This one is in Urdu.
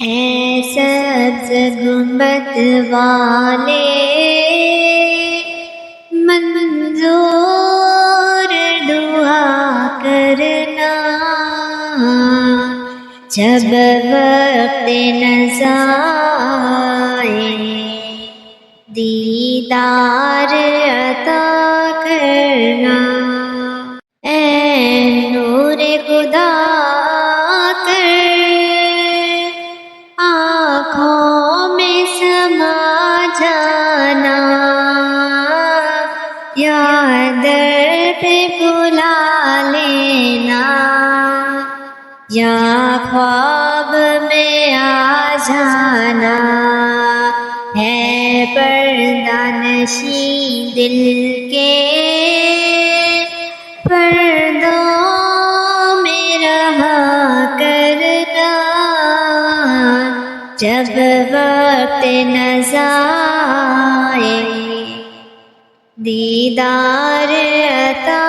اے سبز گنبد والے منظور دعا کرنا، جب وقت نزا آئے دیدار عطا کرنا۔ اے نور خدا کر آنکھوں میں سما جانا، یا در پہ بلا لینا، یا خواب میں آ جانا۔ ہے پردہ نشیں دل کے پردوں میں رہا کرنا، جب وقت نزا آئے دیدار عطا